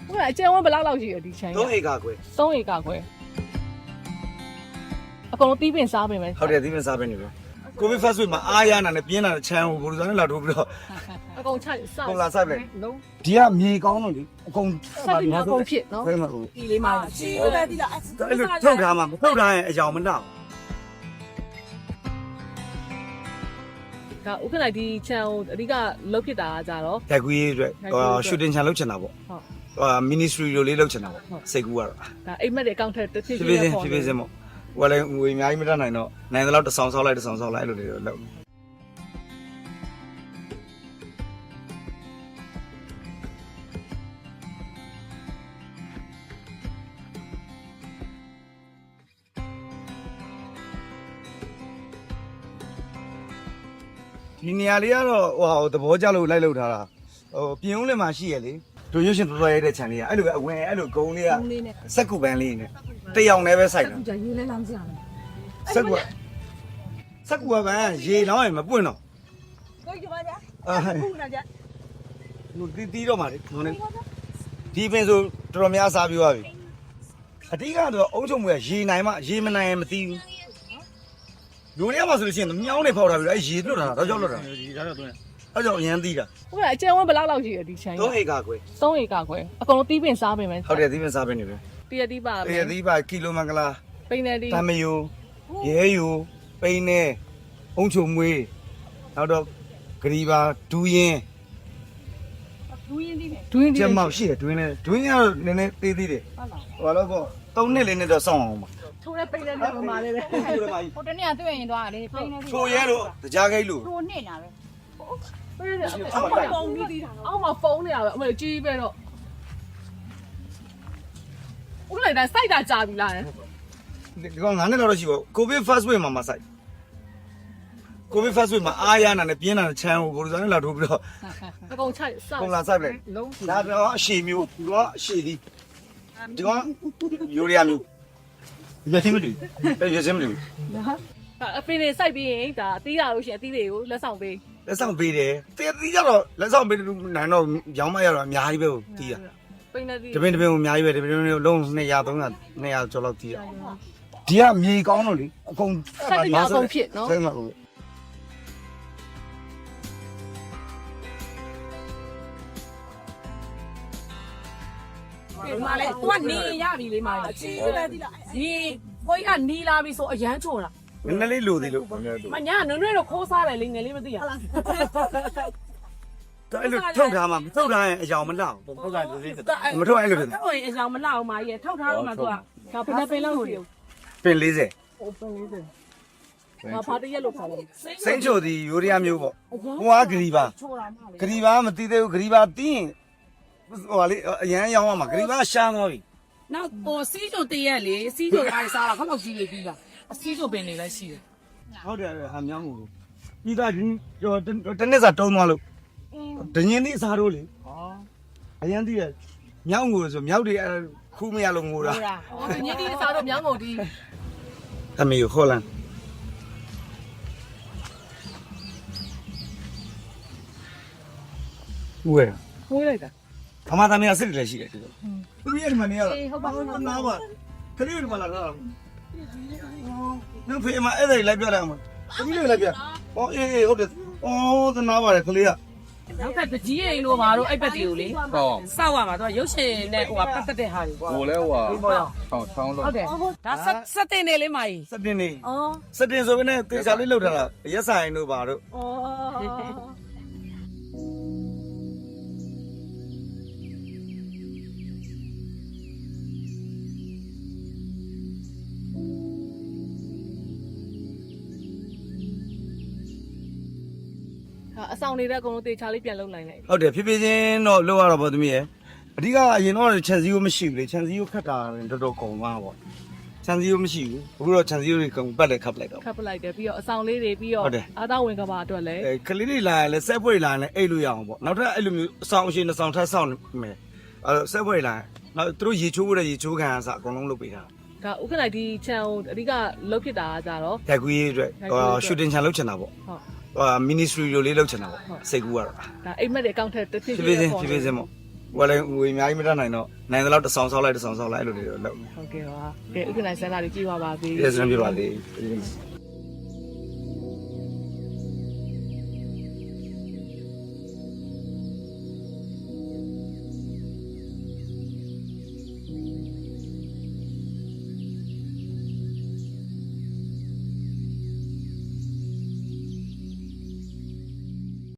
ဟုတ်လားအကျယ်ဝန်းဘယ်လောက်ရှိရဒီချမ်း3 ဧကခွဲ 3 ဧကခွဲအကုန်လုံးတီးပင်စားပင်ပဲ ဟုတ်တယ်ဒီမှာစားပဲနေပဲကိုဗစ် first week မှာအားရနာနဲ့ပြင်းလာတဲ့ချမ်းကိုဘိုးလူစားနဲ့လာထိုးပြီးတော့ အကုန်ချစ ကုန်လာဆိုင်ပဲ လုံး ဒီကမြေကောင်းတော့လေအကုန် ဆက်ပြီးအကုန်ဖြစ်နော် ဖဲမှာကို ဒီလေးမှာ ကြီးပဲဒီလား အဲ့လိုထုတ်ထားမှာမထုတ်ထားရင်အကြောင်မတော့ ဒါဥက္ကဋ္ဌဒီချမ်းကိုအဓိကလုတ်ဖြစ်တာကကြတော့ တက်ကူရေးအတွက်ရှူတင်ချန်လုပ်ချင်တာပေါ့ ဟုတ် ministry လိုလေးလုပ်ချင်တာပေါ့စိတ်ကူကတော့ ဒါအိမ်မက်တွေအကောင့်ထက်တစ်ဖြည်း ဖြ ဖြ ည်း ည်း ဖြည်းချင်းဖြည်းဖြည်းချင်းပေါ့ဟိုကလည်းငွေအများကြီးမတတ်နိုင်တော့နိုင်တဲ့လောက်တစ်ဆောင်ဆောက်လိုက်တစ်ဆောင်ဆောက်လိုက်အဲ့လိုလေးတော့လုပ်ဒီနေရာလေးကတော့ဟိုသဘောကျလို့လိုက်လုပ်ထားတာဟိုပြင်ဦးလင်မှာရှိရလေတို့ရွှေရှင်တော်တော်ရဲတဲ့ခြံလေးကအဲ့လိုပဲအဝင်အဲ့လိုဂုံလေးကစက်ကူပန်းလေးနဲ့တယောက်နဲ့ပဲစိုက်တာ ကြာရေးလဲလမ်းစရာလဲ စက်ကူကပန်းရေလောင်းရင်မပွင့်တော့ ကိုကြပါကြ အာ ခုနကြ ဟိုတီးတော့မှာလေဟိုနေဒီပင်ဆိုတော်တော်များစားပြီးသွားပြီအတိကတော့အုံးချုံမွေးရေနိုင်မှရေမနိုင်ရင်မသိဘူးလူတွေကမှဆိုလို့ရှိရင်မြောင်းနေဖောက်ထားပြီးတော့အဲရေလွတ်တာတော့ကြောက်လွတ်တာဒီဒါတော့တွင်းအဲကြောင့်အရန်သီးတာ ဟုတ်လားအကျယ်ဝန်းဘယ်လောက်ရှိရဒီချမ်း 3 ဧကခွဲ 3 ဧကခွဲအကုန်လုံးတီးပင်စားပင်ပဲ ဟုတ်တယ်သီးပင်စားပဲနေပဲ တရတီးပါ တရသီးပါကီလိုမင်္ဂလာ ပိနေတီး တမယိုရဲယိုပိန်းနေအုံးချုံမွေးနောက်တော့ဂရီပါဒူးရင် ဒူးရင်ဒီနဲ့ ဒွင်းတီး ကျမောက်ရှိတယ်ဒွင်းနဲ့ဒွင်းကတော့နည်းနည်းသေးသေးတယ် ဟုတ်လား ဟိုတော့3နှစ်လေးနဲ့တော့စောင့်အောင်ပါ ထိုးတဲ့ပိနေတီးမမလေးပဲ ဟိုတနေ့ကတွေ့ရင်တော့လေပိနေဒီ ချိုရဲတို့တရားခိတ်လို့ ထိုးနေတာပဲ ပိနေတီးအောက်မှာဖုန်းနေတီးတာအောက်မှာဖုန်းနေရပဲအမေကြီးပဲတော့ဦးလိုက်တိုင်းစိုက်တာကြာပြီလား ဒီကောင်9နှစ်လောက်တော့ရှိပါကိုဗစ် first wave မှာမဆိုင်ကိုဗစ် first wave မှာအားရနာနဲ့ပြင်းလာတဲ့ချမ်းကိုဘိုးလူစားနဲ့လာထိုးပြီးတော့ အကုန်ချစ ကုန်လာဆိုင်ပဲ လုံး ဒါတော့အရှိမျိုးဒီကအရှိသည်ဒီကောင်ယူရီယာမျိုးရချင်းမတူရချင်းမတူ အပင်တွေစိုက်ပြီးရင်ဒါအသီးရလို့ရှိရင်အသီးတွေကိုလက်ဆောင်ပေး လက်ဆောင်ပေးတယ်တီးကြတော့လက်ဆောင်ပေးနိုင်တော့ရောင်းမရတော့အများကြီးပဲတီးတာ ပိနေတီး တပင်းကိုအများကြီးပဲတပင်းလုံး200 300ကျော်လောက်တီးတာဒီကမြေကောင်းတော့လေအကုန် ဆက်ပြီးအကုန်ဖြစ်နော် ဆက်မှာကို ဒီမှာလေသူကနေရပြီလေမာ ကြီးပဲဒီလား ဒီကိုကြီးကနေလာပြီဆိုအရန်ချိုတာ နည်းနည်းလေးလိုသေးလို့ဘာများတို့ မညာနွဲ့နွဲ့တော့ခိုးစားတယ်လေငယ်လေးမသိရ အဲ့လိုထုတ်ထားမှာမထုတ်ထားရင်အကြောင်မလောက်ထုတ်ထားလို့မထုတ်အဲ့လိုဖြစ် တော့အဆောင်မလောက်အောင်မာကြီးထောက်ထားတော့မှသူကဒါပင်ပင်လောက်လို့ ပင်40 ဟိုပင်လေးစငါဖားတရက်လို့ခေါ်တယ် စိမ့်ချိုဒီယူရီးယားမျိုးပေါ့ဟိုကဂရီပါ ချိုတာမှလေ ဂရီပါမသိသေးဘူးဂရီပါတီးရင်ဟိုလေအရန်ရောင်းရမှာဂရီပါရှားသွားပြီ နောက်ဟိုစီးချိုတရက်လေစီးချိုတိုင်းစားတာခေါက်ခေါက်ကြီးလေးပြီးတာအစီးချိုပင်နေလည်းရှိတယ် ဟုတ်တယ်ဟာမြောင်းကိုပြီးသားဒီတနေ့စာတုံးသွားလို့ဒညင်းလေးစားတော့လေအရန်တီးရမြောင်းကိုဆိုမြောက်တွေခူးမရလို့ငိုတာ ဟိုညင်းဒီစားတော့မြောင်းကုန်ဒီ အမေကိုခေါ်လန်ဝဲ ဝေးလိုက်တာ အမသားမရစစ်တယ်ရှိတယ်ဒီလိုသူရဲ့ဒီမနေရတော့ ဟုတ်ပါဘူး နားပါခရီးတွေမလာတော့နင်ဖေးမအဲ့ဒါလိုက်ပြတာမခရီးတွေလိုက်ပြဟောအေးဟုတ်တယ်အော်သနာပါတယ်ခလေးက နောက်ကတကြီးအိမ်တို့ဘာတို့အဲ့ဘက်တွေကိုလေစောက်ရမှာသူကရုပ်ရှင်နဲ့ဟိုကပတ်သက်တဲ့ဟာတွေ ကိုလည်းဟို ဒီပေါ်ရော ချောင်းလို့ ဟုတ်တယ်ဒါဆက်တင်နေလေးမာကြီး စတင်နေ အော် စတင်ဆိုရင်လည်းတေချာလေးလောက်ထားတာရက်ဆိုင်တို့ဘာတို့ အော် အဆောင်နေတဲ့အကုန်လုံးတေချာလေးပြန်လုံနိုင်လိုက် ဟုတ်တယ်ဖြည်းဖြည်းချင်းတော့လောက်ရတော့ဗောသမီးရအဓိကအရင်တော့ခြံစည်းရိုးမရှိဘူးလေခြံစည်းရိုးခတ်တာတော်တော်ကုန်သွားဗောခြံစည်းရိုးမရှိဘူးအခုတော့ခြံစည်းရိုးတွေကုန်ပတ်လည်းခတ်ပလိုက်တော့ ခပ်ပလိုက်တယ်ပြီးတော့အဆောင်လေးတွေပြီးတော့အားတောင်းဝင်ကဘာအတွက်လည်း ကလေးတွေလာရင်လည်းဆက်ပွဲလာရင်လည်းအိတ်လို့ရအောင်ပေါ့နောက်ထပ်အဲ့လိုမျိုးအဆောင်အရှင်တစ်ဆောင်ထပ်ဆောင်မယ်ဆက်ပွဲလာရင်နောက်သူတို့ရေချိုးဖို့တဲ့ရေချိုးခံအစားအကုန်လုံးလုပ်ပေးတာ ဒါဥက္ကဋ္ဌဒီချန်ကိုအဓိကလုတ်ဖြစ်တာကကြတော့ တက်ကူရေးအတွက်ရှူတင်ချန်လုပ်ချင်တာပေါ့ ဟုတ် ministry လိုလေးလုပ်ချင်တာပေါ့စိတ်ကူကတော့ ဒါအိမ်မက်တွေအကောင့်ထက်တစ်ဖြည်း ဖြ ဖြ ည်း ည်း ဖြည်းချင်းဖြည်းဖြည်းချင်းပေါ့ ဟိုလည်းငွေအများကြီးမတတ်နိုင်တော့နိုင်တဲ့လောက်တစ်ဆောင်ဆောက်လိုက်တစ်ဆောင်ဆောက်လိုက်အဲ့လိုတွေတော့လုပ် ဟုတ်ကဲ့ပါကဲဥက္ကဋ္ဌဆန္ဒလေးကြည့်ပါပါသေး ပြည့်စုံပြပါသေး